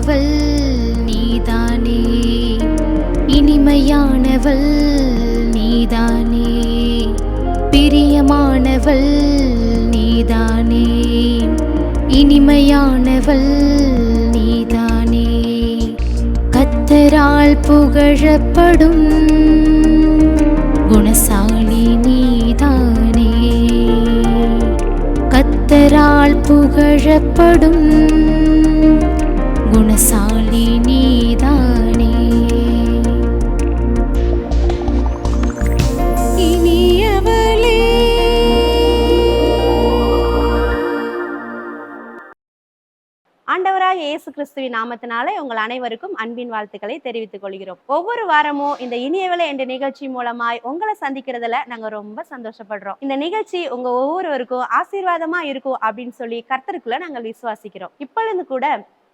இனிமையானவள் நீதானே, இனிமையானவள் நீதானே, பிரியமானவள் நீதானே, இனிமையானவள் நீதானே. கர்த்தரால் புகழப்படும் குணசாலி நீதானே, கர்த்தரால் புகழப்படும் குணசாலி நீதானே. இனியவளே ஆண்டவராக இயேசு கிறிஸ்துவின் நாமத்தினாலே உங்கள் அனைவருக்கும் அன்பின் வாழ்த்துக்களை தெரிவித்துக் கொள்கிறோம். ஒவ்வொரு வாரமும் இந்த இனியவளே என்ற நிகழ்ச்சி மூலமாய் உங்களை சந்திக்கிறதுல நாங்க ரொம்ப சந்தோஷப்படுறோம். இந்த நிகழ்ச்சி உங்க ஒவ்வொருவருக்கும் ஆசீர்வாதமா இருக்கும் அப்படின்னு சொல்லி கர்த்தருக்குள்ள நாங்கள் விசுவாசிக்கிறோம். இப்பொழுது கூட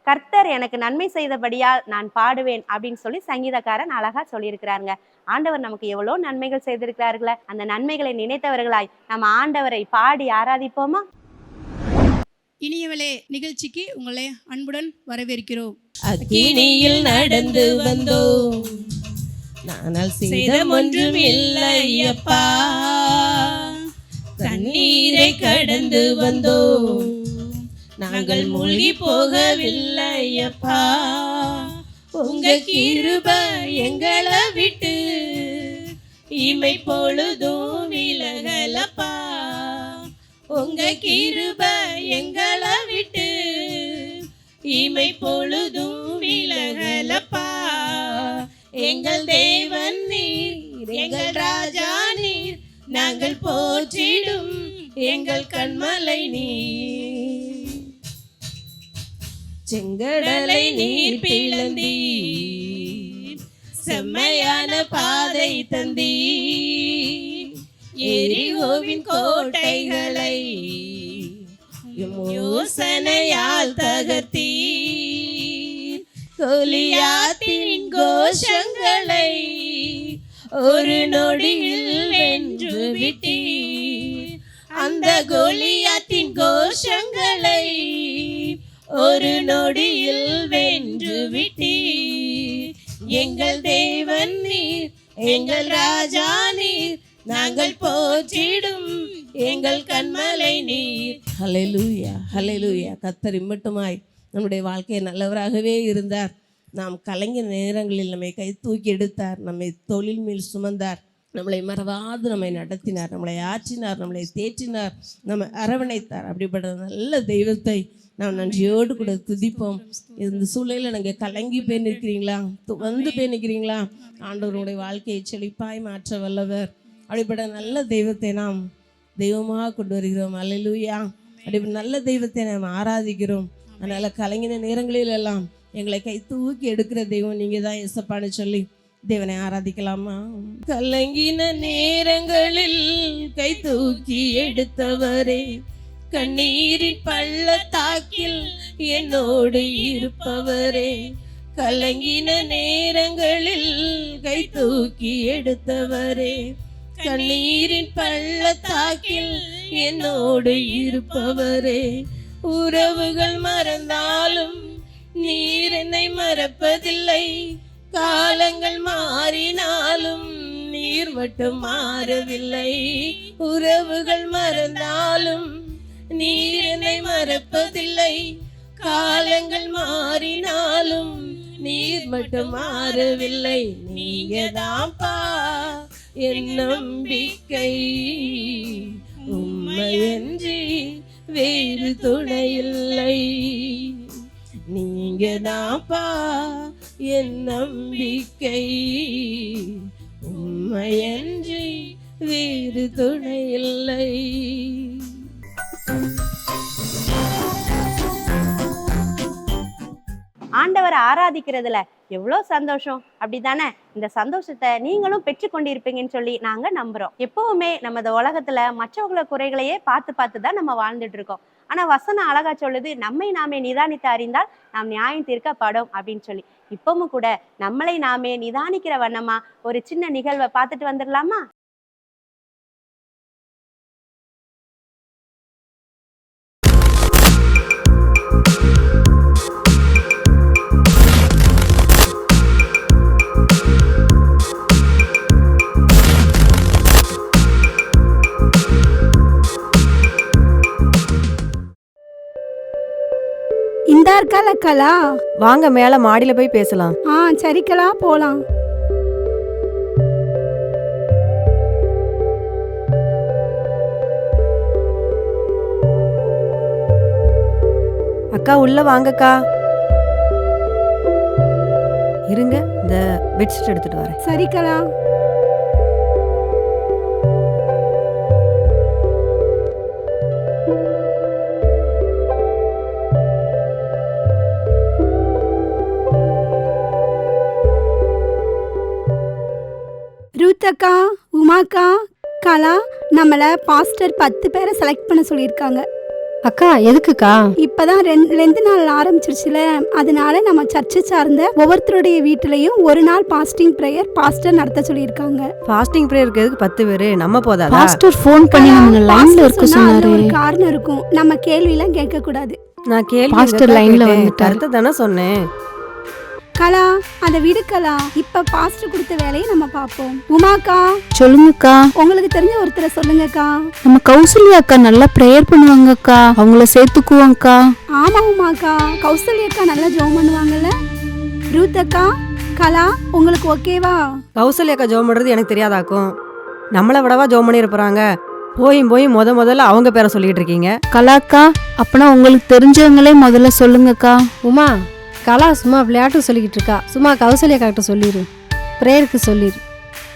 கர்த்தர் எனக்கு நன்மை செய்தபடியால் நான் பாடுவேன் அப்படின்னு சொல்லி சங்கீதக்காரன் அழகா சொல்லியிருக்கிறாருங்க. ஆண்டவர் நமக்கு எவ்வளோ நன்மைகள் செய்திருக்கிறார்களே, அந்த நன்மைகளை நினைத்தவர்களாய் நம்ம ஆண்டவரை பாடி ஆராதிப்போமா? இனியவளே நிகழ்ச்சிக்கு உங்களை அன்புடன் வரவேற்கிறோம். அக்கினியில் நடந்து வந்தோம், நானால் சேதம் ஒன்றும் இல்லையப்பா. தண்ணீரை கடந்து வந்தோம், நாங்கள் மூழ்கி போகவில்லையப்பா. உங்க கிருபை எங்களை விட்டு இமை பொழுதும் விலகலப்பா. உங்க கிருபை எங்களை விட்டு இமை பொழுதும் விலகலப்பா. எங்கள் தேவன் நீர், எங்கள் ராஜா நீர், நாங்கள் போற்றிடும் எங்கள் கண்மலை நீர். செங்கடலை நீர் பிளந்தீர், செம்மையான பாதை தந்தீர். எரிகோவின் கோட்டைகளை யோசனையால் தகர்த்தீர். கோலியாத்தின் கோஷங்களை ஒரு நொடியில் வென்று விட்டீர். அந்த கோலியாத்தின் கோஷங்களை ஒரு நொடியில் வென்று விட்டீர். எங்கள் தேவன் நீர், எங்கள் ராஜா நீர், நாங்கள் போற்றிடும் எங்கள் கண்மலை நீர். ஹல்லேலூயா, ஹல்லேலூயா. கர்த்தர் இம்மட்டுமாய் நம்முடைய வாழ்க்கையை நல்லவராகவே இருந்தார். நாம் கலங்கின நேரங்களில் நம்மை கை தூக்கி எடுத்தார், நம்மை தொழில் மேல் சுமந்தார், நம்மளை மறவாது நம்மை நடத்தினார், நம்மளை ஆற்றினார், நம்மளை தேற்றினார், நம்மை அரவணைத்தார். அப்படிப்பட்ட நல்ல தெய்வத்தை நாம் நன்றியோடு கூட துதிப்போம். இந்த சூழ்நிலையில் நீங்கள் கலங்கி போய் நிற்கிறீங்களா, வந்து போய் நிற்கிறீங்களா? ஆண்டவருடைய வாழ்க்கையை செழிப்பாய் மாற்ற வல்லவர். அப்படிப்பட்ட நல்ல தெய்வத்தை நாம் தெய்வமாக கொண்டு வருகிறோம். அல்லேலூயா. அப்படி நல்ல தெய்வத்தை நாம் ஆராதிக்கிறோம். அதனால் கலங்கின நேரங்களில் எல்லாம் எங்களை கை தூக்கி எடுக்கிற தெய்வம் நீங்கள் தான் இயேசப்பான்னு சொல்லி தேவனை ஆராதிக்கலாமா? கலங்கின நேரங்களில் கை தூக்கி எடுத்தவரே, கண்ணீரின் பள்ளத்தாக்கில் என்னோடு இருப்பவரே. கலங்கின நேரங்களில் கை தூக்கி எடுத்தவரே, கண்ணீரின் பள்ளத்தாக்கில் என்னோடு இருப்பவரே. உறவுகள் மறந்தாலும் நீர் என்னை மறப்பதில்லை. காலங்கள் மாறினாலும் நீர் மட்டும் மாறவில்லை. உறவுகள் மறந்தாலும் நீர் என்னை மறப்பதில்லை. காலங்கள் மாறினாலும் நீர் மட்டும் மாறவில்லை. நீங்க தான்ப்பா என் நம்பிக்கை, உம்மையன்றி வேறு துணையில்லை. நீங்க தான்ப்பா என் நம்பிக்கை, உம்மையன்றி வேறு துணையில்லை. ஆண்டவரை ஆராதிக்கிறதுல எவ்வளோ சந்தோஷம், அப்படித்தானே? இந்த சந்தோஷத்தை நீங்களும் பெற்றுக்கொண்டிருப்பீங்கன்னு சொல்லி நாங்க நம்புறோம். எப்பவுமே நம்ம இந்த உலகத்துல மற்றவங்கள குறைகளையே பார்த்து பார்த்து தான் நம்ம வாழ்ந்துட்டு இருக்கோம். ஆனா வசனம் அழகா சொல்லுது, நம்மை நாமே நிதானித்து அறிந்தால் நாம் நியாயம் தீர்க்கப்படும் அப்படின்னு சொல்லி. இப்பவும் கூட நம்மளை நாமே நிதானிக்கிற வண்ணமா ஒரு சின்ன நிகழ்வை பார்த்துட்டு வந்துடலாமா? இந்த இருக்கால கலா. வாங்க மேல மாடியில போய் பேசலாம். சரி கலா, போலாம். அக்கா உள்ள வாங்கக்கா. இருங்க, இந்த பெட்ஷீட் எடுத்துட்டு வரேன். சரி கலா. ரூத்தக்கா, உமாக்கா, கலா, நம்மள பாஸ்டர் 10 பேரை செலக்ட் பண்ண சொல்லியிருக்காங்க. அக்கா எதுக்குக்கா? இப்பதான் 2 நாள் ஆரம்பிச்சிருச்சுல, அதனால நம்ம சர்ச்சை சார்ந்த ஒவ்வொருத்தருடைய வீட்டுலயும் ஒரு நாள் பாஸ்டிங் பிரேயர் பாஸ்டர் நடத்த சொல்லியிருக்காங்க. ஃபாஸ்டிங் பிரேயருக்கு எதுக்கு 10 பேரு? நம்ம போதாதா? பாஸ்டர் ஃபோன் பண்ணி நம்ம லைன்ல இருக்க சொன்னாரு. ஒரு காரணம் இருக்கும், நம்ம கேள்வி எல்லாம் கேட்க கூடாது. நான் கேள்வி பாஸ்டர் லைன்ல வந்துட்டாரு. கருத்து தானே சொன்னேன். கலா, அதை விடுக்கலா. இப்ப பாஸ்டர் கொடுத்த வேலையை நம்ம பாப்போம். உமாக்கா, சொல்லுங்கக்கா. உங்களுக்கு தெரிஞ்ச ஒருத்தரை சொல்லுங்கக்கா. நம்ம கௌசல்யா அக்கா நல்லா ப்ரேயர் பண்ணுவாங்கக்கா, அவங்கள சேர்த்துக்குவோம்க்கா. ஆமா உமாக்கா, கௌசல்யாக்கா நல்லா ஜெபம் பண்ணுவாங்கல்ல. ரூத்தக்கா, கலா, உங்களுக்கு ஓகேவா? கௌசல்யாக்கா ஜோம் பண்றது எனக்கு தெரியாதாக்கும். நம்மளை விடவா ஜோம் பண்ணி இருப்பாங்க. போய் முதல்ல அவங்க பேரை சொல்லிட்டு இருக்கீங்க. கலாக்கா, அப்பனா உங்களுக்கு தெரிஞ்சவங்களே முதல்ல சொல்லுங்கக்கா. உமா, கலா சும்மா விளையாட்டு சொல்லிக்கிட்டு இருக்கா. சும்மா கௌசல்யா கிட்ட சொல்லிடு, ப்ரேயருக்கு சொல்லிடு.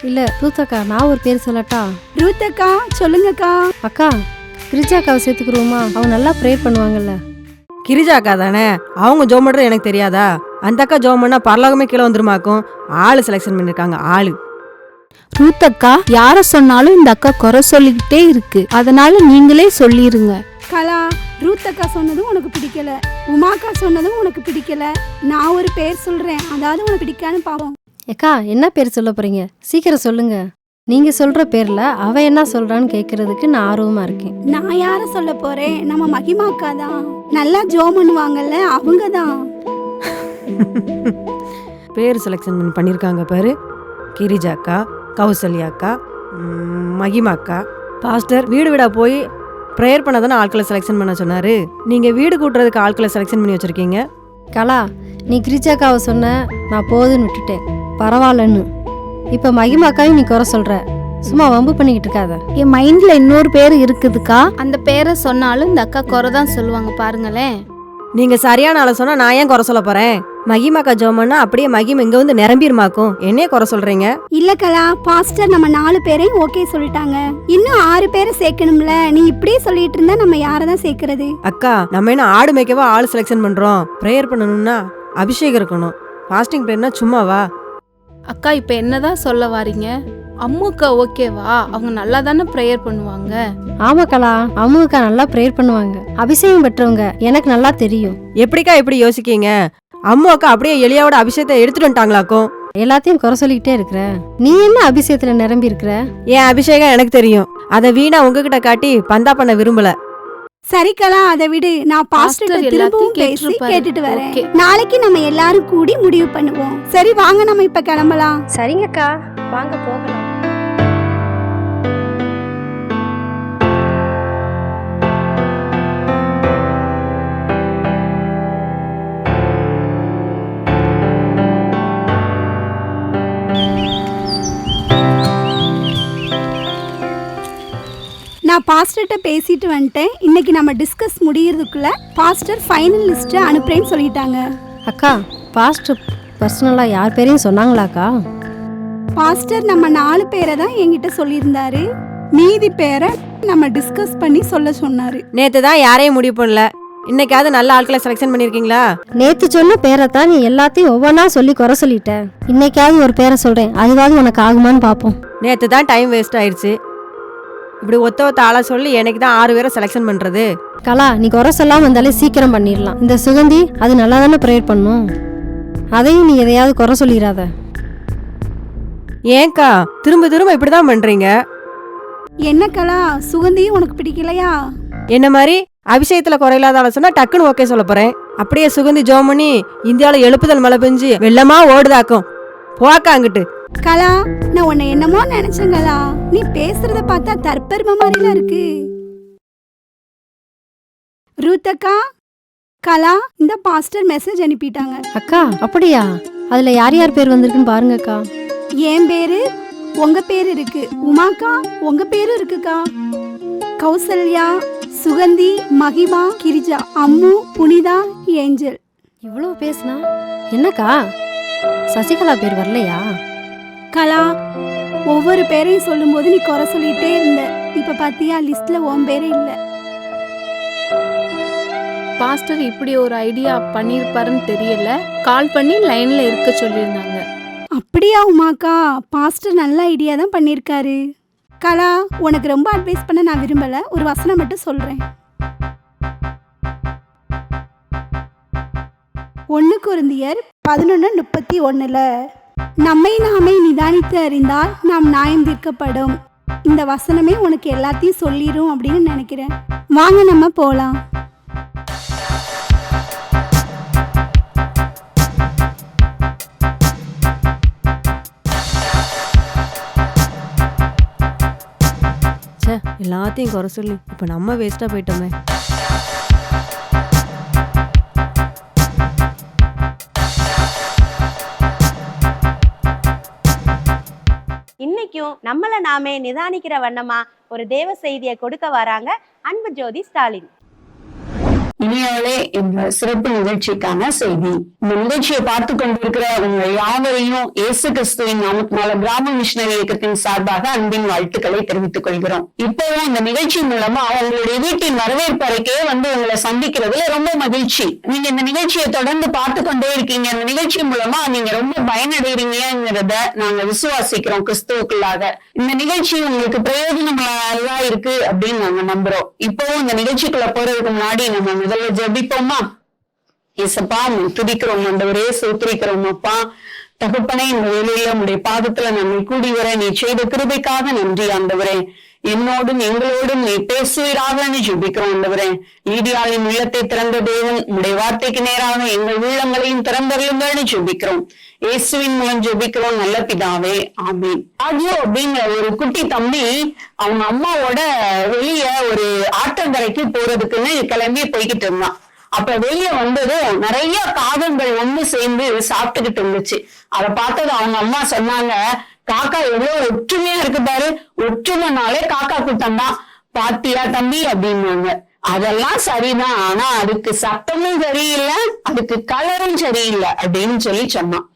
இல்லை ரூத்தக்கா, நான் ஒரு பேர் சொல்லட்டா? ரூத்தக்கா, சொல்லுங்கக்கா. அக்கா, கிரிஜாக்காவை சேர்த்துக்குருவோமா? அவங்க நல்லா ப்ரேயர் பண்ணுவாங்கல்ல. கிரிஜா அக்கா தானே, அவங்க ஜோம் பண்றது எனக்கு தெரியாதா? அந்த அக்கா ஜோம் பண்ணா பரலோகமே கீழே வந்துருமாக்கும். ஆளு செலெக்ஷன் பண்ணிருக்காங்க, ஆளு. ரூத்தக்கா, யார சொன்னாலும் இந்த அக்கா குறை சொல்லிக்கிட்டே இருக்கு, அதனால நீங்களே சொல்லிருங்க. கலா, ரூத்தக்கா சொன்னதும் உனக்கு பிடிக்கல, உமாக்கா சொன்னதும் உனக்கு பிடிக்கல. நான் ஒரு பேர் சொல்றேன், அதாவது உனக்கு பிடிக்கான்னு பாப்போம். அக்கா, என்ன பேர் சொல்ல போறீங்க? சீக்கிரம் சொல்லுங்க. நீங்க சொல்ற பேர்ல அவ என்ன சொல்றான்னு கேட்கறதுக்கு நான் ஆர்வமா இருக்கேன். நான் யார சொல்ல போறேன்? நம்ம மகிமாக்கா தான். நல்லா ஜோம் பண்ணுவாங்கல்ல, அவங்க தான். பேர் செலெக்ஷன் பண்ணிருக்காங்க பாரு. கிரிஜா அக்கா, கௌசல்யா அக்கா, மகிமா அக்கா. பாஸ்டர் வீடு வீடா போய் ப்ரேயர் பண்ண தானே ஆட்களை செலெக்ஷன் பண்ண சொன்னாரு. நீங்க வீடு கூட்டுறதுக்கு ஆட்களை செலெக்ஷன் பண்ணி வச்சிருக்கீங்க. கலா, நீ கிரிஜாக்காவை சொன்ன, நான் போதுன்னு விட்டுட்டேன், பரவாயில்லன்னு. இப்ப மகிமாக்காவையும் நீ குறை சொல்ற. சும்மா வம்பு பண்ணிக்கிட்டு இருக்காத. என் மைண்ட்ல இன்னொரு பேர் இருக்குதுக்கா, அந்த பேரை சொன்னாலும் இந்த அக்கா குறை தான் சொல்லுவாங்க பாருங்களேன். நீங்க சரியான ஆளை சொன்னா நான் ஏன் குறை சொல்ல போறேன்? மகிமாக்கா ஜோமன்னா அப்படியே மகிம் இங்க வந்து நிரம்பிருமாக்கும். என்னையே குறை சொல்றீங்க? இல்ல கலா, பாஸ்டர் நம்ம 4 பேரையும் ஓகே சொல்லிட்டாங்க. இன்னும் 6 பேரை சேர்க்கணும்ல. நீ இப்படியே சொல்லிட்டு இருந்தா நம்ம யாரதான் சேர்க்கறது? அக்கா, நம்ம என்ன ஆடு மேய்க்கவா ஆள் செலெக்ஷன் பண்றோம்? ப்ரேயர் பண்ணணும்னா அபிஷேகம் இருக்கணும். ஃபாஸ்டிங் ப்ரேயர்னா சும்மாவா? அக்கா, இப்ப என்னதான் சொல்ல வாரீங்க? அம்முக்கா ஓகேவா? அவங்க நல்லா தானே ப்ரேயர் பண்ணுவாங்க. ஆமா கலா, அம்முக்கா நல்லா ப்ரேயர் பண்ணுவாங்க, அபிஷேகம் பெற்றவங்க, எனக்கு நல்லா தெரியும். எப்படிக்கா இப்படி யோசிக்கீங்க? அம்மா அக்கா அப்படியே எலியாவோட அபிஷேகத்தை எடுத்துட்டு வந்துட்டாங்களாக்கும். எல்லாத்தையும் குறை சொல்லிக்கிட்டே இருக்கிற. நீ என்ன அபிஷேகத்துல நிரம்பி இருக்கிற? என் அபிஷேகம் எனக்கு தெரியும். அதை வீணா உங்ககிட்ட காட்டி பந்தா பண்ண விரும்பல. சரி கலா, அதை விடு. நான் பாஸ்டர் திரும்பவும் பேசி கேட்டுட்டு வரேன். நாளைக்கு நம்ம எல்லாரும் கூடி முடிவு பண்ணுவோம். சரி வாங்க, நம்ம இப்ப கிளம்பலாம். சரிங்கக்கா, வாங்க போகலாம். நான் பாஸ்டர்கிட்ட பேசிட்டு வந்துட்டேன். இன்னைக்கு நம்ம டிஸ்கஸ் முடியறதுக்குள்ள பாஸ்டர் ஃபைனல் லிஸ்ட் அனுப்புறேன்னு சொல்லிட்டாங்க. அக்கா, பாஸ்டர் பர்சனலா யார் பேரையும் சொன்னாங்களாக்கா? பாஸ்டர் நம்ம 4 பேரை தான் என்கிட்ட சொல்லியிருந்தாரு. மீதி பேரை நம்ம டிஸ்கஸ் பண்ணி சொல்ல சொன்னாரு. நேத்து தான் யாரையும் முடிவு பண்ணல. இன்னைக்காவது நல்ல ஆட்களை செலெக்ஷன் பண்ணிருக்கீங்களா? நேத்து சொன்ன பேரை தான் நீ எல்லாத்தையும் ஒவ்வொன்றா சொல்லி குறை சொல்லிட்ட. இன்னைக்காவது ஒரு பேரை சொல்றேன், அதுவாவது உனக்கு ஆகுமான்னு பாப்போம். நேத்து தான் டைம் வேஸ்ட் ஆயிடுச்சு. இப்படி ஒத்த ஆளா சொல்லி எனக்கு தான் 6 பேரை செலெக்ஷன் பண்றது. கலா, நீ குறை சொல்லாம வந்தாலே சீக்கிரம் பண்ணிடலாம். இந்த சுகந்தி அது நல்லா தானே ப்ரேயர் பண்ணும், அதையும் நீ எதையாவது குறை சொல்லிடாத. ஏன்க்கா திரும்ப இப்படிதான் பண்றீங்க? என்ன கலா, சுகந்தியும் உனக்கு பிடிக்கலையா? என்ன மாதிரி அபிஷேகத்துல குறையில்லாத ஆளை சொன்னா டக்குன்னு ஓகே சொல்ல போறேன். அப்படியே சுகந்தி ஜோம் பண்ணி இந்தியாவில எழுப்புதல் மழை பெஞ்சு வெள்ளமா ஓடுதாக்கும். போக்கா அங்கிட்டு. கலா, நான் உன்னை என்னமோ நினைச்சேன் கலா. நீ பேசுறத பார்த்தா தற்பெருமை மாதிரிலாம் இருக்கு. ரூத்தக்கா, கலா, இந்த பாஸ்டர் மெசேஜ் அனுப்பிட்டாங்க. அக்கா அப்படியா? அதுல யார் யார் பேர் வந்திருக்குன்னு பாருங்க அக்கா. என் பேரு, உங்க பேரு இருக்கு. உமாக்கா, உங்க பேரு இருக்குக்கா. கௌசல்யா, சுகந்தி, மகிமா, கிரிஜா, அம்மு, புனிதா, ஏஞ்சல். இவ்வளோ பேசுனா என்னக்கா? சசிகலா பேர் வரலையா? கலா, ஒவ்வொரு பேரையும் சொல்லும்போது நீ குறை சொல்லிட்டே இருந்த. இப்ப பாத்தியா, லிஸ்ட்ல உன் பேரே இல்ல. பாஸ்டர் இப்படி ஒரு ஐடியா பண்ணியிருப்பாருன்னு தெரியல. கால் பண்ணி லைன்ல இருக்க சொல்லியிருந்தாங்க. அப்படியா உமாக்கா? பாஸ்டர் நல்ல ஐடியா தான் பண்ணியிருக்காரு. கலா, உனக்கு ரொம்ப அட்வைஸ் பண்ண நான் விரும்பல. ஒரு வசனம் மட்டும் சொல்றேன். 1 கொரிந்தியர் 11:31 நம்மை நாமே நிதானித்து அறிந்தால் நாம் நியாயம் தீர்க்கப்படும். இந்த வசனமே உனக்கு எல்லாத்தையும் சொல்லிடும் அப்படின்னு நினைக்கிறேன். வாங்க நம்ம போலாம். எல்லாத்தையும் குறை சொல்லி இப்ப நம்ம வேஸ்டா போயிட்டோமே. இன்னைக்கும் நம்மள நாமே நிதானிக்கிற வண்ணமா ஒரு தேவ செய்தியை கொடுக்க வராங்க அன்பு ஜோதி ஸ்டாலின். இனியாலே என்ற சிறப்பு நிகழ்ச்சிக்கான செய்தி. இந்த நிகழ்ச்சியை பார்த்து கொண்டிருக்கிற உங்க யாவரையும் இயேசு கிறிஸ்துவின் நாமத்தினால கிராம மிஷனரி இயக்கத்தின் சார்பாக அன்பின் வாழ்த்துக்களை தெரிவித்துக் கொள்கிறோம். இப்பவும் இந்த நிகழ்ச்சி மூலமா உங்களுடைய வீட்டின் வரவேற்பு அறைக்கே உங்களை சந்திக்கிறதுல ரொம்ப மகிழ்ச்சி. நீங்க இந்த நிகழ்ச்சியை தொடர்ந்து பார்த்து கொண்டே இருக்கீங்க. இந்த நிகழ்ச்சி மூலமா நீங்க ரொம்ப பயனடைகிறீங்கிறத நாங்க விசுவாசிக்கிறோம் கிறிஸ்துவுக்குள்ளாக. இந்த நிகழ்ச்சி உங்களுக்கு பிரயோஜனமா இருக்கு அப்படின்னு நாங்க நம்புறோம். இப்பவும் இந்த நிகழ்ச்சிக்குள்ள போறதுக்கு முன்னாடி நம்ம முதல்ல ஜெபிப்போமா? ஏசப்பா, துதிக்கிறோம் ஆண்டவரே, சோத்திரிக்கிறோம் அப்பா. தகப்பனே, இந்த வேலையில உங்களுடைய பாதத்துல நாங்கள் கூடி வர நீ செய்த கிருபைக்காக நன்றி ஆண்டவரே. என்னோடும் எங்களோடும் நீ பேசுவீராக ஜெபிக்கிறோம் ஆண்டவரே. ஈடியாவின் உள்ளத்தை திறந்த தேவன், உங்களுடைய வார்த்தைக்கு நேராக எங்கள் உள்ளங்களையும் திறந்தறியுங்கன்னு ஜெபிக்கிறோம். இயேசுவின் மூலம் ஜெபிக்கிறோம் நல்ல பிதாவே, ஆமீன். ராஜு அப்படிங்கிற ஒரு குட்டி தம்பி அவங்க அம்மாவோட வெளிய ஒரு ஆற்றங்கரைக்கு போறதுக்குன்னு கிளம்பி போய்கிட்டு இருந்தான். அப்ப வெளிய வந்ததும் நிறைய காகங்கள் ஒண்ணு சேர்ந்து சாப்பிட்டுக்கிட்டு இருந்துச்சு. அதை பார்த்தது அவங்க அம்மா சொன்னாங்க, காக்கா எவ்வளவு ஒற்றுமையா இருக்கு பாரு, ஒற்றுமைனாலே காக்கா கூட்டம் தான், பாத்தியா தம்பி அப்படின்னாங்க. அதெல்லாம் சரிதான், ஆனா அதுக்கு சத்தமும் சரியில்லை, அதுக்கு கலரும் சரியில்லை அப்படின்னு சொன்னான்.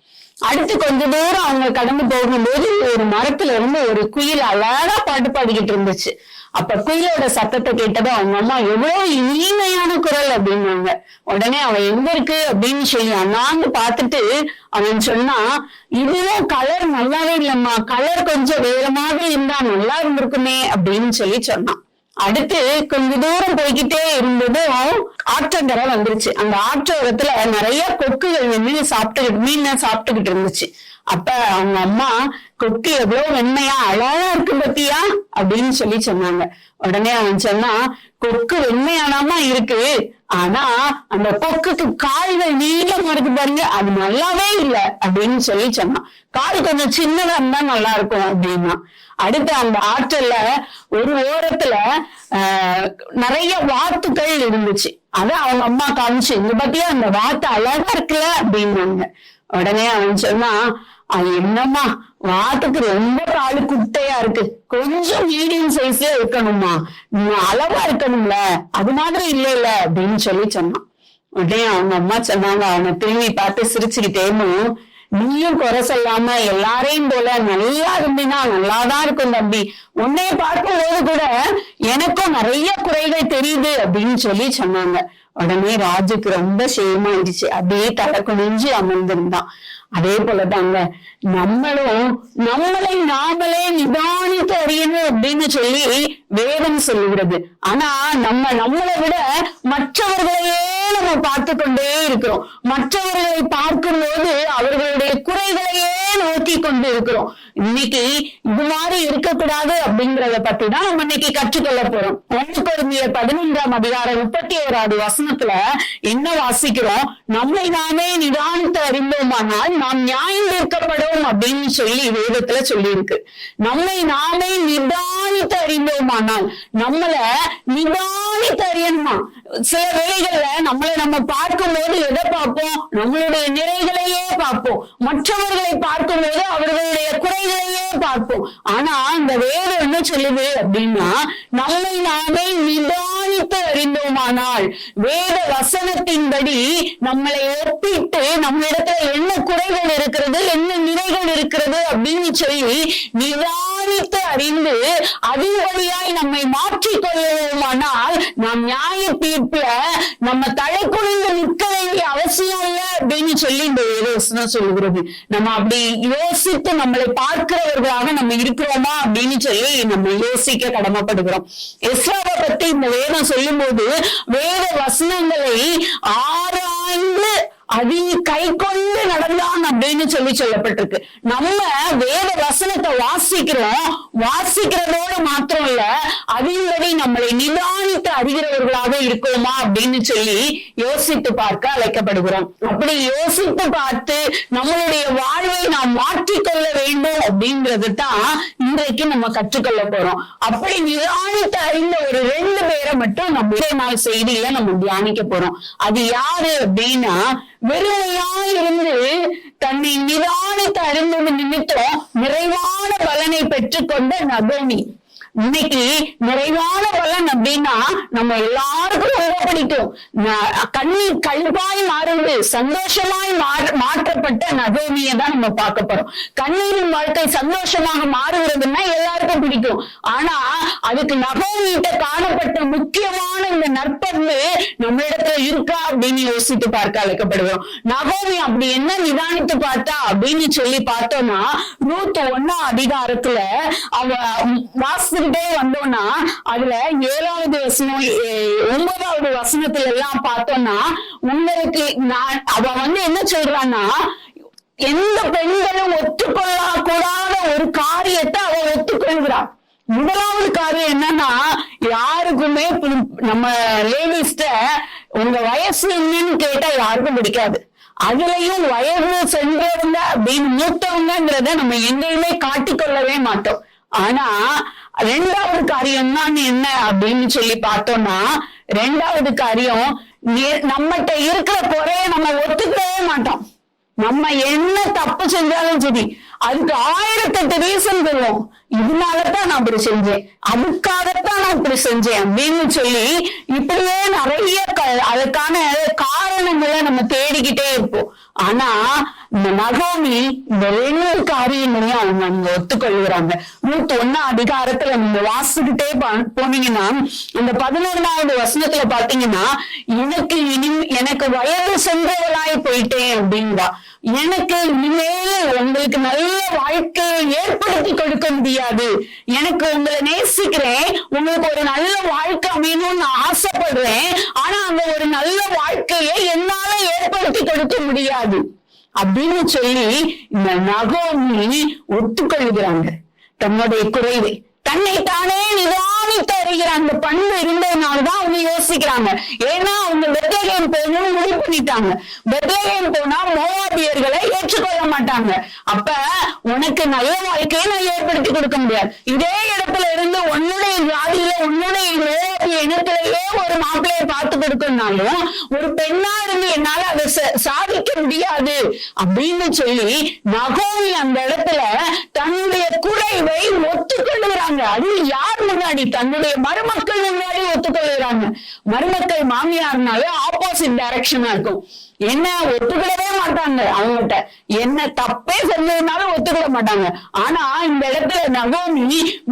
அடுத்து கொஞ்ச தூரம் அவங்க கடந்து போகும்போது ஒரு மரத்துல இருந்து ஒரு குயில் அழகா பாட்டு பாடிக்கிட்டு இருந்துச்சு. அப்ப குயிலோட சத்தத்தை கேட்டதும் அவங்க அம்மா எவ்வளவு இனிமையான குரல் அப்படின்னாங்க. உடனே அவன் எங்க இருக்கு அப்படின்னு சொல்லி அண்ணாந்து பார்த்துட்டு அவன் சொன்னா, இதுவும் கலர் நல்லாவே இல்லம்மா, கலர் கொஞ்சம் வேற மாதிரி இருந்தா நல்லா இருந்திருக்குமே அப்படின்னு சொன்னான். அடுத்து கொஞ்ச தூரம் போய்கிட்டே இருந்ததும் ஆற்றங்கரை வந்துருச்சு. அந்த ஆற்றோரத்துல நிறைய கொக்குகள் மீன் சாப்பிட்டுக்கிட்டு இருந்துச்சு. அப்ப அவங்க அம்மா, கொக்கு எவ்வளவு வெண்மையா அழகா இருக்கு பத்தியா அப்படின்னு சொன்னாங்க. உடனே அவன் சொன்னா, கொக்கு வெண்மையானாமா இருக்கு, ஆனா அந்த கொக்குக்கு கால்கள் நீளமா இருக்கு பாருங்க, அது நல்லாவே இல்லை அப்படின்னு சொன்னான். கால் கொஞ்சம் சின்னதா இருந்தா நல்லா இருக்கும் அப்படின்னா. அடுத்து அந்த ஆற்றல்ல ஒரு ஓரத்துல நிறைய வாத்துக்கள் இருந்துச்சு. அத அவங்க அம்மா காமிச்சு, இங்க பாத்தியா அந்த வாத்து அழகா இருக்குல்ல அப்படின்னாங்க. உடனே அவன் சொன்னா, அது என்னம்மா, வாத்துக்கு ரொம்ப காலு குட்டையா இருக்கு, கொஞ்சம் மீடியம் சைஸ்ல இருக்கணுமா, அளவா இருக்கணும்ல, அது மாதிரி இல்ல அப்படின்னு சொன்னான். உடனே அவங்க அம்மா சொன்னாங்க, அவனை திரும்பி பார்த்து சிரிச்சுக்கிட்டேனும், நீயும் குறை சொல்லாம எல்லாரையும் போல நல்லா இருந்தீங்கன்னா நல்லாதான் இருக்கும் தம்பி, உன்னைய பார்க்கும் போது கூட எனக்கும் நிறைய குறைகள் தெரியுது அப்படின்னு சொன்னாங்க. உடனே ராஜுக்கு ரொம்ப சேமாயிடுச்சு. அப்படியே தலை குனிஞ்சு அமர்ந்திருந்தான். அதே போலதாங்க நம்மளும் நம்மளை நாமளே நிதானித்து அறியணும் அப்படின்னு வேதம் சொல்லுகிறது. ஆனா நம்மளை விட மற்றவர்களையே நம்ம பார்த்து கொண்டே இருக்கிறோம். மற்றவர்களை பார்க்கும்போது அவர்களுடைய குறைகளையே நோக்கி கொண்டு இருக்கிறோம். இன்னைக்கு இது மாதிரி இருக்கக்கூடாது அப்படிங்கறத பத்தி தான் நம்ம இன்னைக்கு கற்றுக்கொள்ள போறோம். 1 கொரிந்தியர் 11ஆம் அதிகாரம் 31வது வசனத்துல என்ன வாசிக்கிறோம்? நம்மை நாமே நிதானித்து அறிந்தோமானால் நாம் நியாயம் தீர்க்கப்படும் அப்படின்னு சொல்லி வேதத்துல சொல்லி இருக்கு. நம்மை நாமே நிதானித்து அறிந்தோமானால், நம்மள நிதானித்து அறியணுமா? சில வேளைகள்ல நம்ம பார்க்கும்போது எதை பார்ப்போம்? நம்மளுடைய நிறைகளையே பார்ப்போம். மற்றவர்களை பார்க்கும்போது அவர்களுடைய குறைகளையே பார்ப்போம். ஆனா இந்த வேதம் என்ன சொல்லுது அப்படின்னா, நம்மை நாமே நிதானித்து அறிந்தோமானால், வேத வசனத்தின்படி நம்மளை ஒப்பிட்டு நம்மளிடத்துல என்ன குறைகள் இருக்கிறது, என்ன நிறைகள் இருக்கிறது அப்படின்னு சொல்லி நிதானித்து அறிந்து அதன் வழியாய் நம்மை மாற்றிக் கொள்வோமானால், நாம் நியாய தீர்ப்புல நம்ம தலை குனிந்து நிற்க வேண்டிய அவசியம் இல்லை அப்படின்னு சொல்லி இந்த வேதவசனம் சொல்லுகிறது. நம்ம அப்படி யோசித்து நம்மளை பார்க்கிறவர்களாக நம்ம இருக்கிறோமா அப்படின்னு சொல்லி நம்ம யோசிக்க கடமைப்படுகிறோம். எஸ்ராவை பத்தி இந்த வேதம் சொல்லும் போது வேத வசனங்களை ஆராய்ந்து அதில் கை கொண்டு நடந்தான் அப்படின்னு சொல்லப்பட்டிருக்கு. நம்ம வேத வசனத்தை வாசிக்கிறதோடு மாத்திரம் இல்ல, அதின்படி நம்மளை நிதானித்து அறிகிறவர்களாக இருக்கோமா அப்படின்னு சொல்லி யோசித்து பார்க்க அழைக்கப்படுகிறோம். அப்படி யோசித்து பார்த்து நம்மளுடைய வாழ்வை நாம் மாற்றிக்கொள்ள வேண்டும் அப்படிங்கிறது தான் இன்றைக்கு நம்ம கற்றுக்கொள்ள போறோம். அப்படி நிதானித்து அறிந்த ஒரு 2 பேரை மட்டும் நம்ம இன்றைய நாள் செய்தியில நம்ம தியானிக்க போறோம். அது யாரு அப்படின்னா, வெறுமையாயிருந்து தன்னை நிதானித்து அறிந்தது நிமித்தம் நிறைவான பலனை பெற்றுக்கொண்ட நகோமி. இன்னைக்கு நிறைவான பலன் அப்படின்னா நம்ம எல்லாருக்கும் ரொம்ப பிடிக்கும். கண்ணீர் கழிப்பாய் மாறுவது சந்தோஷமாய் மாற்றப்பட்ட நகோமியை தான் நம்ம பார்க்க போறோம். கண்ணீரின் வாழ்க்கை சந்தோஷமாக மாறுகிறதுன்னா எல்லாருக்கும் பிடிக்கும். ஆனா அதுக்கு நகோமியிட்ட காணப்பட்ட முக்கியமான இந்த நற்பண்பு நம்ம இடத்துல இருக்கா அப்படின்னு யோசித்து பார்க்க அழைக்கப்படுவோம். நகோமி அப்படி என்ன நிதானித்து பார்த்தா அப்படின்னு சொல்லி பார்த்தோம்னா, ரூத் 1ஆம் அதிகாரத்துல அவ வாசிக்கிட்டே வந்தோம்னா அதுல 7வது வசனம் 9வது வசனத்துல எல்லாம் பார்த்தோம்னா உங்களுக்கு அவ என்ன சொல்றான்னா, எந்த பெண்களும் ஒத்துக்கொள்ள கூடாத ஒரு காரியத்தை அவ ஒத்துக்கொள்கிறான். முதலாவது காரியம் என்னன்னா, யாருக்குமே நம்ம லேடிஸ்ட உங்க வயசு என்னன்னு கேட்டா யாருக்கும் பிடிக்காது. அதுலயும் வயது சென்றவங்க அப்படின்னு மூத்தவங்கிறத நம்ம எங்கேயுமே காட்டிக்கொள்ளவே மாட்டோம். ஆனா 2வது காரியம் தான் என்ன அப்படின்னு சொல்லி பார்த்தோம்னா, 2வது காரியம் நம்மகிட்ட இருக்கிற குறைய நம்ம ஒத்துக்கவே மாட்டோம். நம்ம என்ன தப்பு செஞ்சாலும் சரி அதுக்கு 1008 ரீசன் சொல்லுவோம். இதனாலதான் நான் இப்படி செஞ்சேன், அதுக்காகத்தான் நான் இப்படி செஞ்சேன் அப்படின்னு சொல்லி இப்படியே நிறைய அதுக்கான காரணங்களை நம்ம தேடிக்கிட்டே இருப்போம். ஆனா இந்த நகோமி இந்த 2 காரியங்களையும் அவங்க ஒத்துக்கொள்கிறாங்க. ரூத் 1ஆம் அதிகாரத்துல நீங்க வாசிக்கிட்டே போனீங்கன்னா அந்த 11வது வசனத்துல பாத்தீங்கன்னா, எனக்கு வயது சென்றவளாய் போயிட்டேன் அப்படிங்களா, எனக்கு இனிமேல் உங்களுக்கு நல்ல வாழ்க்கையை ஏற்படுத்தி கொடுக்க முடியாது, எனக்கு உங்களை நேசிக்கிறேன், உங்களுக்கு ஒரு நல்ல வாழ்க்கை அமையணும்னு நான் ஆசைப்படுறேன், ஆனா அந்த ஒரு நல்ல வாழ்க்கையை என்னால ஏற்படுத்தி கொடுக்க முடியாது அப்படின்னு சொல்லி இந்த நகோமி ஒத்துக்கொள்கிறாங்க. தன்னுடைய குறைவை தன்னை தானே நிதானித்து அறிகிற அந்த பண்பு இருந்ததுனாலதான் அவங்க யோசிக்கிறாங்க. ஏன்னா அவங்க பெத்லகேம் போகணும்னு முடிவு பண்ணிட்டாங்க. பெத்லகேம் போனா மோவாபியர்களை ஏற்றுக்கொள்ள மாட்டாங்க. அப்ப உனக்கு நல்ல வாழ்க்கையை நான் ஏற்படுத்தி கொடுக்க முடியாது. இதே இடத்துல இருந்து உன்னுடைய ஜாதியில உன்னுடைய மோவாபிய இனத்திலேயே ஒரு மாப்பிள்ளையை பார்த்து கொடுக்கணும்னாலும் ஒரு பெண்ணா இருந்து என்னால அதை சாதிக்க முடியாது அப்படின்னு சொல்லி நகோமி அந்த இடத்துல தன்னுடைய குறைவை ஒத்துக்கொள்ளுகிறாங்க. அது யார் முன்னாடி? தன்னுடைய மருமக்கள் முன்னாடி ஒத்துக்கொள்ளுகிறாங்க. மருமக்கள் மாமியார்னாலே ஆப்போசிட் டைரக்ஷனா இருக்கும். என்ன ஒத்துக்கிடவே மாட்டாங்க. அவங்ககிட்ட என்ன தப்பே செஞ்சதுனாலும் ஒத்துக்கிட மாட்டாங்க. ஆனா இந்த இடத்துல நகோமி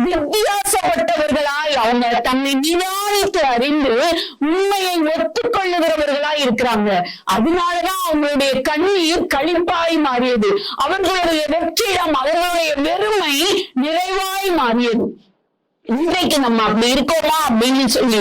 வித்தியாசப்பட்டவர்களாய் அவங்க தன்னை நிதானித்து அறிந்து உண்மையை ஒத்துக்கொள்ளுகிறவர்களாய் இருக்கிறாங்க. அதனாலதான் அவங்களுடைய கண்ணீர் களிப்பாய் மாறியது. அவர்களுடைய வெற்றிடம் அவர்களுடைய வெறுமை நிறைவாய் மாறியது. இன்றைக்கு நம்ம அப்படி இருக்கோமா அப்படின்னு சொல்லி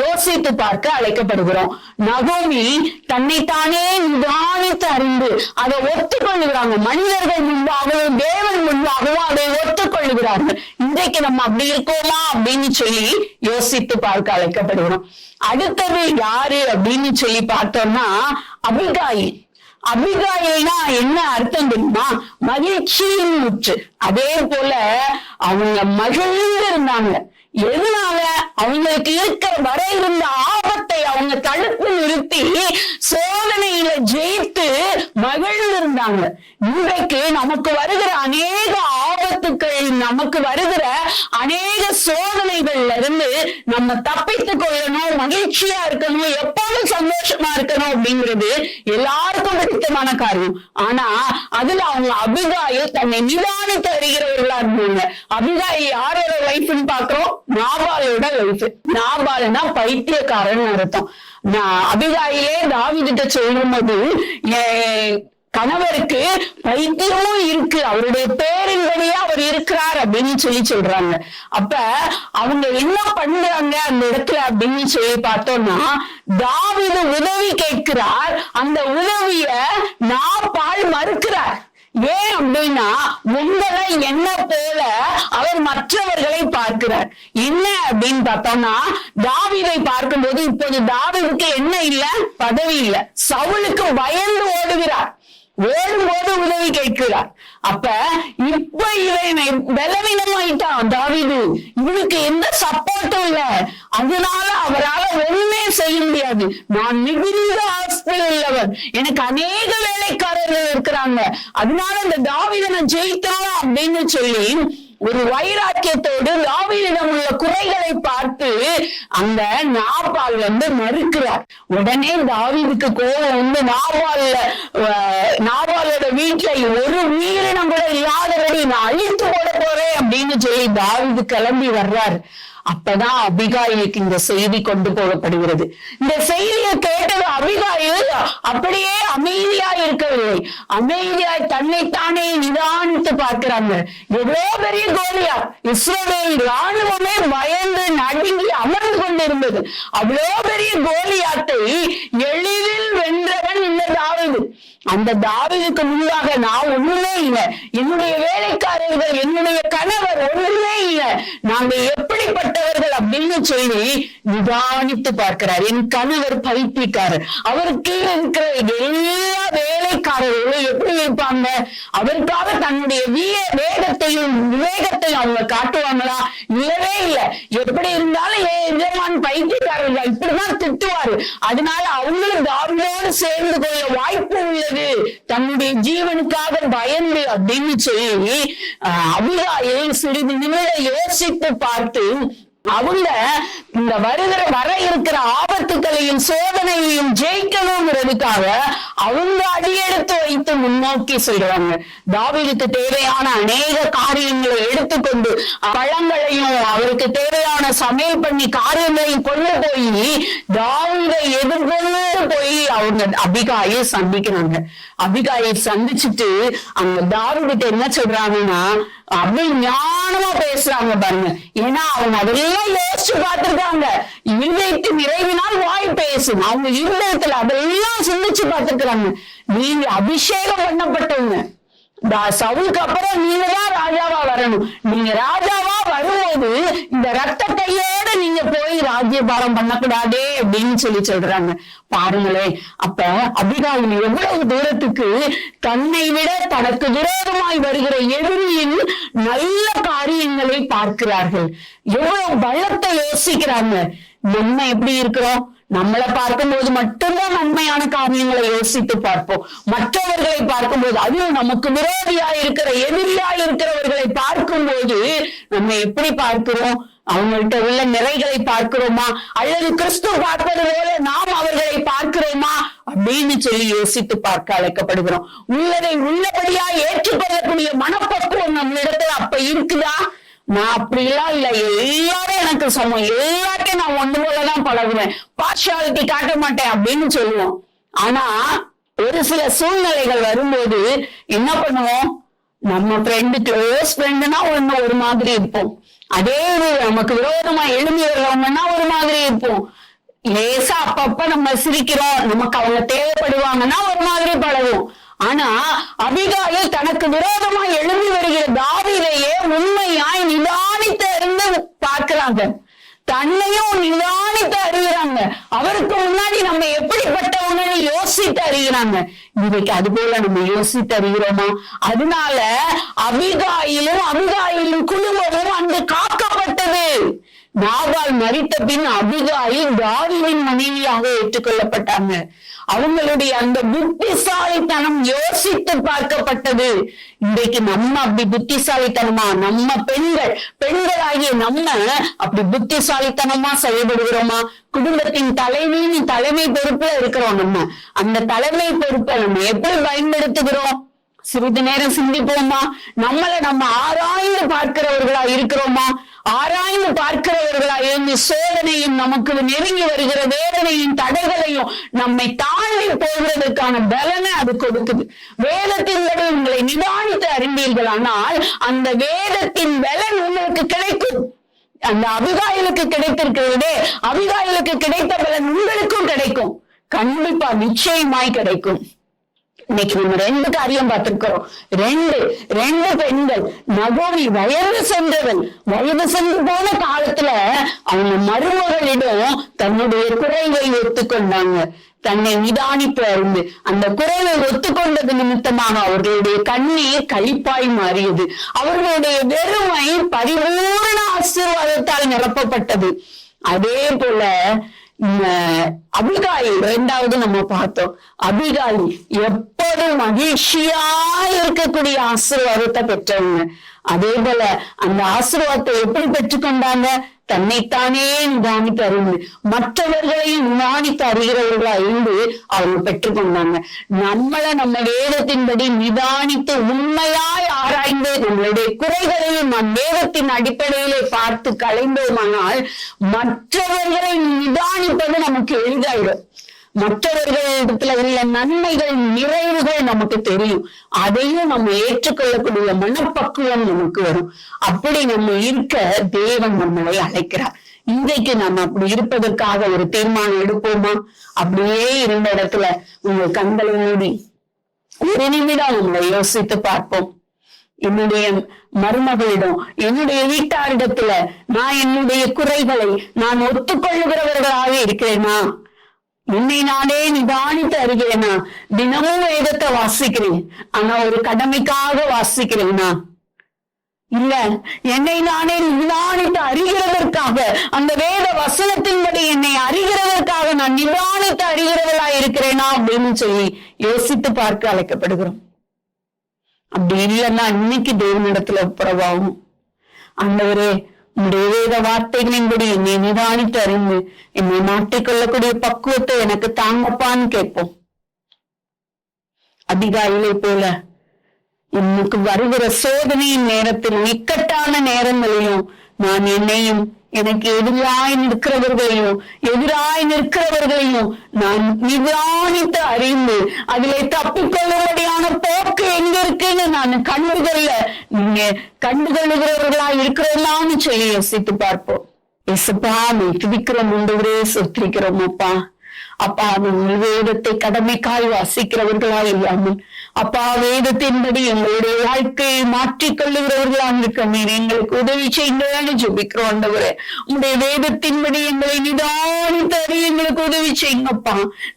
யோசித்து பார்க்க அழைக்கப்படுகிறோம். நகோமி தன்னைத்தானே நிதானித்து அறிந்து அதை ஒத்துக்கொள்ளுகிறாங்க. மனிதர்கள் முன்பாகவும் தேவன் முன்பாகவும் அதை ஒத்துக்கொள்ளுகிறார்கள். இன்றைக்கு நம்ம அப்படி இருக்கோமா அப்படின்னு சொல்லி யோசித்து பார்க்க அழைக்கப்படுகிறோம். அடுத்தது யாரு அப்படின்னு சொல்லி பார்த்தோம்னா அபிகாயில். அபிகாயில்னா என்ன அர்த்தம் தெரியுமா? மகிழ்ச்சியின் முற்று. அதே போல அவங்க மகிழ்ந்து இருந்தாங்க. எதனால? அவங்களுக்கு இருக்கிற வர இருந்த ஆபத்தை அவங்க தடுத்து நிறுத்தி சோதனையில ஜெயித்து மகிழ்ந்து இருந்தாங்க. இன்றைக்கு நமக்கு வருகிற அநேக ஆபத்துக்கள், நமக்கு வருகிற அநேக சோதனைகள்ல இருந்து நம்ம தப்பித்துக் கொள்ளணும், மகிழ்ச்சியா இருக்கணும், எப்போதும் சந்தோஷமா இருக்கணும் அப்படிங்கிறது எல்லாருக்கும் பிடித்தமான காரியம். ஆனா அதுல அவங்க அபிகாயில் தன்னை நிதானித்து அறிகிறவர்களா இருந்தாங்க. அபிகாயில் யாரோட லைஃப்னு பாக்குறோம்? நாபாலோட லைஃப். நாபால்னா பைத்தியக்காரன் அர்த்தம். அபிகாயிலே தாவீதுகிட்ட சொல்லும் போது கணவருக்கு பைத்தியமும் இருக்கு, அவருடைய பேரின்படியே அவர் இருக்கிறார் அப்படின்னு சொல்லி சொல்றாங்க. அப்ப அவங்க என்ன பண்றாங்க அந்த இடத்துல அப்படின்னு சொல்லி பார்த்தோம்னா, தாவீது உதவி கேட்கிறார், அந்த உதவிய நாபால் மறுக்கிறார். ஏன் அப்படின்னா உங்களை என்ன போல அவர் மற்றவர்களை பார்க்கிறார். என்ன அப்படின்னு பார்த்தோம்னா, தாவீதை பார்க்கும்போது இப்போது தாவீதுக்கு என்ன இல்ல? பதவி இல்ல. சவுலுக்கு பயந்து ஓடுகிறார். ஓடும்போது உதவி கேட்கிறார். அப்ப இப்ப இவன் பலவீனமாயிட்டான் தாவீது, இவனுக்கு எந்த சப்போர்ட்டும் இல்ல. அதனால அவரால் ஒண்ணுமே செய்ய முடியாது. நான் மிகுந்த ஆஸ்தி உள்ளவர், எனக்கு அநேக வேலைக்காரர்கள் இருக்கிறாங்க, அதனால இந்த தாவீதை நான் ஜெயித்தோம் அப்படின்னு சொல்லி ஒரு வைராக்கியத்தோடு தாவீதிடம் உள்ள குறைகளை பார்த்து அந்த நாபால் மறுக்கிறார். உடனே தாவீதுக்கு கோபம் வந்து நாபாலோட வீட்டுல ஒரு உயிரினம் கூட இல்லாதபடி நான் அழித்து போட போறேன் அப்படின்னு சொல்லி தாவீது கிளம்பி வர்றாரு. அப்பதான் அபிகாயிலுக்கு இந்த செய்தி கொண்டு போகப்படுகிறது. இந்த செய்தியை கேட்டது அபிகாயில் அப்படியே அமைதியா இருக்கவில்லை. அமைதியாய் தன்னைத்தானே நிதானித்து பார்க்கிறாங்க. எவ்வளவு பெரிய கோலியாத், இஸ்ரவேல் ராணுவமே பயந்து நடுங்கி அமர்ந்து கொண்டிருந்தது. அவ்வளவு பெரிய கோலியாத்தை எளிதில் வென்றவன் இந்த தாவீது. அந்த தாவீதுக்கு முன்பாக நான் ஒண்ணுமே இல்லை, என்னுடைய வேலைக்காரர்கள், என்னுடைய கணவர் ஒண்ணுமே இல்லை, நாங்க எப்படிப்பட்டவர்கள் அப்படின்னு சொல்லி நிதானித்து பார்க்கிறார். என் கணவர் பைத்தியக்காரர், அவருக்கு இருக்கிற எல்லா வேலைக்காரர்களும் எப்படி இருப்பாங்க? அவருக்காக தன்னுடைய வேகத்தையும் விவேகத்தையும் அவங்க காட்டுவாங்களா? இல்லவே இல்லை. எப்படி இருந்தாலும் எஜமான் பைத்தியக்காரர்கள் இப்படிதான் திட்டுவாரு, அதனால அவங்களும் தாவீதோடு சேர்ந்து கொள்ள வாய்ப்பு உள்ளது, தன்னுடைய ஜீவனுக்காக பயந்து அப்படின்னு சொல்லி அபிகாயில் சிறிது நிமிடம் யோசித்து பார்த்து அவங்க இந்த வர இருக்கிற ஆபத்துக்களையும் சோதனையையும் ஜெயிக்கணுங்கிறதுக்காக அவங்க அடியெடுத்து வைத்து முன்னோக்கி செல்றாங்க. தாவீதுக்கு தேவையான அநேக காரியங்களை எடுத்துக்கொண்டு பழங்களையும் அவருக்கு தேவையான சமையல் பண்ணி காரியங்களையும் கொண்டு போய் தாவீதை எதிர்கொண்டு போய் அவங்க அபிகாயில் சந்திக்கிறாங்க. அபிகாயில் சந்திச்சுட்டு அவங்க தாவீதுகிட்ட என்ன சொல்றாங்கன்னா, அப்படி ஞானமா பேசுறாங்க பாருங்க. ஏன்னா அவங்க அதெல்லாம் யோசிச்சு பார்த்திருக்காங்க. இருதயத்தின் நிறைவினால் வாய் பேசும். அவங்க இருதயத்துல அதெல்லாம் சிந்திச்சு பார்த்திருக்கிறாங்க. நீங்க அபிஷேகம் பண்ணப்பட்டவங்க, சவுலுக்கு அப்புறம் நீங்க தான் ராஜாவா வரணும். நீங்க ராஜாவா வரும்போது இந்த ரத்த கையோட நீங்க போய் ராஜ்யபாரம் பண்ணக்கூடாதே அப்படின்னு சொல்லி சொல்றாங்க. பாருங்களேன், அப்ப அபிகாயில் எவ்வளவு தூரத்துக்கு தன்னை விட தனக்கு விரோதமாய் வருகிற எதிரியின் நல்ல காரியங்களை பார்க்கிறார்கள், எவ்வளவு பலத்தை யோசிக்கிறாங்க. நம்ம எப்படி இருக்கிறோம்? நம்மளை பார்க்கும்போது மட்டும்தான் நன்மையான காரியங்களை யோசித்து பார்ப்போம். மற்றவர்களை பார்க்கும்போது, அதுவும் நமக்கு விரோதியா இருக்கிற எதிரியா இருக்கிறவர்களை பார்க்கும்போது நம்ம எப்படி பார்க்கிறோம்? அவங்கள்ட்ட உள்ள நிறைகளை பார்க்கிறோமா, அல்லது கிறிஸ்து பார்ப்பது போல நாம் அவர்களை பார்க்கிறோமா அப்படின்னு சொல்லி யோசித்து பார்க்க அழைக்கப்படுகிறோம். உள்ளதை உள்ளபடியா ஏற்றுக்கொள்ளக்கூடிய மனப்பக்குவம் நம்ம இடத்துல அப்ப இருக்குதா? நான் அப்படிலாம் இல்ல, எல்லாரும் எனக்கு சமம், எல்லாத்தையும் நான் ஒன்று போலதான் பழகுவேன், பார்ஷியாலிட்டி காட்ட மாட்டேன் அப்படின்னு சொல்லுவோம். ஆனா ஒரு சில சூழ்நிலைகள் வரும்போது என்ன பண்ணுவோம்? நம்ம ஃப்ரெண்டு, க்ளோஸ் ஃப்ரெண்டுனா ஒண்ணு ஒரு மாதிரி இருப்போம். அதே நமக்கு விரோதமா எழுதி வர்றவங்கன்னா ஒரு மாதிரி இருப்போம். லேசா அப்பப்ப நம்ம சிரிக்கிறோம், நமக்கு அவங்க தேவைப்படுவாங்கன்னா ஒரு மாதிரி பழகும். ஆனா அபிகாயில் தனக்கு விரோதமா எழுதி வருகிற தாவீதையே உண்மையாய் நிதானித்து அறிந்து பார்க்கிறாங்க, தன்னையும் நிதானித்து அறிகிறாங்க. அவருக்கு முன்னாடி நம்ம எப்படிப்பட்டவங்கன்னு யோசித்து அறிகிறாங்க. இன்னைக்கு அது போல நம்ம யோசித்து அறிகிறோமா? அதனால அபிகாயிலும் குடும்பமும் அன்று காக்கப்பட்டது. நாபால் மரித்த பின் அபிகாயில் தாவீதின் மனைவியாக ஏற்றுக்கொள்ளப்பட்டாங்க. அவங்களுடைய அந்த புத்திசாலித்தனம் யோசித்து பார்க்கப்பட்டது. இன்றைக்கு நம்ம அப்படி புத்திசாலித்தனமா, நம்ம பெண்களாகிய நம்ம அப்படி புத்திசாலித்தனமா செயல்படுகிறோமா? குடும்பத்தின் தலைமை பொறுப்புல இருக்கிறோம். நம்ம அந்த தலைமை பொறுப்பை நம்ம எப்படி பயன்படுத்துகிறோம்? சிறிது நேரம் சிந்திப்போமா? நம்மளை நம்ம ஆராய்ந்து பார்க்கிறவர்களா இருக்கிறோமா? ஆராய்ந்து பார்க்கிறவர்களா இருந்து சோதனையும் நமக்கு நெருங்கி வருகிற வேதனையும் தடைகளையும் நம்மை தாண்டி போகிறதுக்கான பலனை அது கொடுக்குது. வேதத்தின்படி உங்களை நிதானித்து அறிந்தீர்களானால் அந்த வேதத்தின் பலன் உங்களுக்கு கிடைக்கும். அந்த அபிகாயிலுக்கு கிடைத்திருக்கிறதே, அபிகாயிலுக்கு கிடைத்த பலன் உங்களுக்கும் கிடைக்கும். கண்டிப்பா நிச்சயமாய் கிடைக்கும். இன்னைக்கு நம்ம 2 காரியம் பார்த்திருக்கிறோம். ரெண்டு பெண்கள். நகோமி வயது சென்று போன காலத்துல அவங்க மருமகளிடம் தன்னுடைய குறைவை ஒத்துக்கொண்டாங்க. தன்னை நிதானித்து அறிந்து அந்த குறைவை ஒத்துக்கொண்டது நிமித்தமாக அவர்களுடைய கண்ணீர் களிப்பாய் மாறியது. அவர்களுடைய வெறுமை பரிபூர்ண ஆசீர்வாதத்தால் நிரப்பப்பட்டது. அதே போல அபிகாயில் 2வது நம்ம பார்த்தோம். அபிகாயில் எப்போதும் மகிழ்ச்சியா இருக்கக்கூடிய ஆசீர்வாதத்தை பெற்றவங்க. அதே போல அந்த ஆசீர்வாதத்தை எப்படி பெற்றுக்கொண்டாங்க? தன்னைத்தானே நிதானித்து அறிந்து மற்றவர்களையும் நிதானித்து அறிகிறவர்களா இருந்து அவங்க பெற்றுக்கொண்டாங்க. நம்ம வேதத்தின்படி நிதானித்து உண்மையாய் ஆராய்ந்து நம்மளுடைய குறைகளையும் நம் வேதத்தின் அடிப்படையிலே பார்த்து களைந்தோமானால் மற்றவர்களை நிதானிப்பது நமக்கு எளிதாயிடும். மற்றவர்களிடத்துல உள்ள நன்மைகள், நிறைவுகள் நமக்கு தெரியும். அதையும் நம்ம ஏற்றுக்கொள்ளக்கூடிய மனப்பக்குவம் நமக்கு வரும். அப்படி நம்ம இருக்க தேவன் நம்மளை அழைக்கிறார். இன்றைக்கு நம்ம அப்படி இருப்பதற்காக ஒரு தீர்மானம் எடுப்போமா? அப்படியே இருந்த இடத்துல உங்க கண்களை மூடி ஒரு நிமிடம் நம்மளை யோசித்து பார்ப்போம். என்னுடைய மருமகளிடம், என்னுடைய வீட்டாரிடத்துல நான் என்னுடைய குறைகளை நான் ஒத்துக்கொள்ளுகிறவர்களாக இருக்கிறேனா? என்னை நானே நிதானித்து அறிகிறேனா? தினமும் வேதத்தை வாசிக்கிறேன், ஆனா ஒரு கடமைக்காக வாசிக்கிறேனா? இல்ல என்னை நானே நிதானித்து அறிகிறதற்காக, அந்த வேத வசனத்தின்படி என்னை அறிகிறதற்காக நான் நிதானித்து அறிகிறவளா இருக்கிறேனா அப்படின்னு சொல்லி யோசித்து பார்க்க அழைக்கப்படுகிறோம். அப்படி இல்லைன்னா இன்னைக்கு தேவனிடத்துல பிரபாவம். ஆண்டவரே, உங்களுடைய வேத வார்த்தைகளின்படி என்னை நிதானித்து அறிந்து என்னை மாற்றிக்கொள்ளக்கூடிய பக்குவத்தை எனக்கு தாங்கப்பான்னு கேட்போம். அதிகாயிலை போல எனக்கு வருகிற சோதனையின் நேரத்திலும் இக்கட்டான நேரங்களிலும் நான் என்னையும் எனக்கு எதிராய் நிற்கிறவர்களையும் நான் நிதானித்து அறிந்து அதிலே தப்பிக்கொள்ளும்படியான போக்கு எங்க இருக்குன்னு நான் நீங்க கண்டுகொள்ளுகிறவர்களா இருக்கிறவங்களான்னு சொல்லி யோசித்து பார்ப்போம். எசப்பா, நீ துதிக்கிறோம், ஒன்றுவரே சொத்திருக்கிறோம். அப்பா, நீங்கள் வேதத்தை கடமைக்காய் வாசிக்கிறவர்களா இல்லாமல் அப்பா வேதத்தின்படி எங்களுடைய வாழ்க்கையை மாற்றிக்கொள்ளுகிறவர்களாக இருக்க நீர் எங்களுக்கு உதவி செய்யுங்கன்னு ஜெபிக்கிறோம். ஆண்டவரே, உங்களுடைய வேதத்தின்படி எங்களை நிதானித்து அறிய எங்களுக்கு உதவி செய்யுங்கப்பா.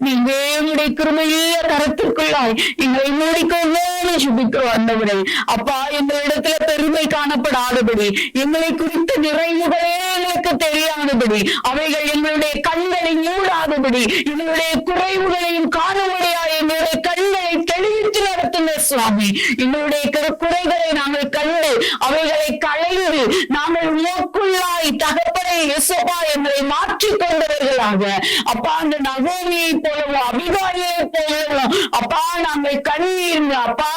நீங்க உங்களுடைய கிருபையில கரத்திற்குள்ளாய் எங்களை மூடிக்கொள்ளேன்னு ஜெபிக்கிறோம். ஆண்டவரே, அப்பா, எங்களிடத்துல பெருமை காணப்படாதபடி, எங்களை குறித்த நிறைவுகளே எங்களுக்கு தெரியாதபடி, அவைகள் எங்களுடைய கண்களை மூடாதபடி, எங்களுடைய குறைவுகளையும் காணும்படியா எங்களுடைய கண்களை தெளிவித்து நடத்துங்க சுவாமி. எங்களுடைய குறைகளை நாங்கள் கண்டு அவைகளை களைந்து நாங்கள் நோக்குள்ளாய் தகப்பனை இயேசுவா எங்களை மாற்றிக்கொண்டவர்களாக அப்பா, அந்த நகோமியை போலவும் அபிகாயை போலவும் அப்பா நாங்கள் கண்ணீர் அப்பா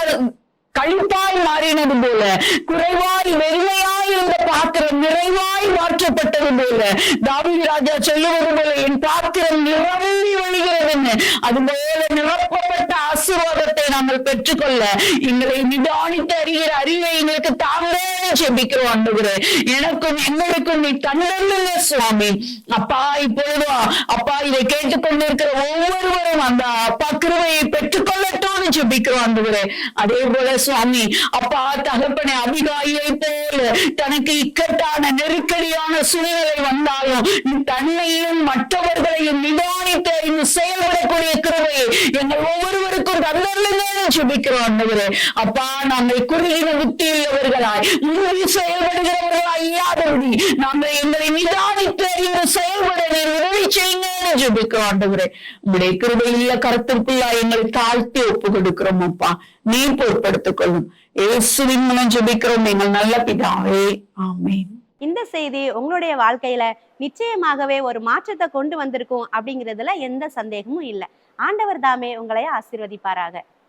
கழிப்பாய் மாறினது போல குறைவாய் வெறுமையாய் இருந்த பாத்திரம் நிறைவாய் மாற்றப்பட்டது போல, தாவீது ராஜா சொல்லுவது போல என் பாத்திரம் நிரம்பி வழிகிறதுன்னு, அதுபோல நிரப்பப்பட்ட ஆசீர்வாதத்தை நாங்கள் பெற்றுக்கொள்ள எங்களை நிதானித்து அறிகிற அறிவை எங்களுக்கு தாங்களே ஜெபிக்கிறோம் ஆண்டவரே. எனக்கும் எங்களுக்கும் நீ தந்தல்ல சுவாமி. அப்பா இப்பொழுதும் அப்பா இதை கேட்டுக்கொண்டிருக்கிற ஒவ்வொருவரும் அந்த அப்பா கிருபையை பெற்றுக்கொள்ளட்டும் ஜெபிக்கிறோம் ஆண்டவரே. அதே போல சுவாமி அப்பா தகப்பனே, அபிகாயிலை போல தனக்கு இக்கட்டான நெருக்கடியான சூழ்நிலை வந்தாலும் தன்னையும் மற்றவர்களையும் நிதானித்து அறிந்து செயல்படக்கூடிய கிருபையை எங்கள் ஒவ்வொருவருக்கும் தந்தல்ல ஜெபிக்கிறோம் ஆண்டவரே. அப்பா நாங்கள் குறுகின புத்தி உள்ளவர்களாய் முன்னே செயல்படுகிறவர்களாய் இல்லாதபடி நாங்கள் எங்களை நிதானித்து அறிந்து செயல்பட உதவி செய்யுங்க ஜெபிக்கிறோம் ஆண்டவரே. உங்களுடைய கிருபையுள்ள கருத்துக்குள்ளா எங்களை தாழ்த்தி ஒப்பு கொடுக்கிறோம் அப்பா. நீ பொறுப்படுத்திக் கொள்ளும். இயேசுவின் மூலம் ஜெபிக்கிறோம் எங்கள் நல்ல பிதாவே, ஆமென். இந்த செய்தி உங்களுடைய வாழ்க்கையில நிச்சயமாகவே ஒரு மாற்றத்தை கொண்டு வந்திருக்கும் அப்படிங்கிறதுல எந்த சந்தேகமும் இல்லை. ஆண்டவர் தாமே உங்களை ஆசீர்வதிப்பாராக.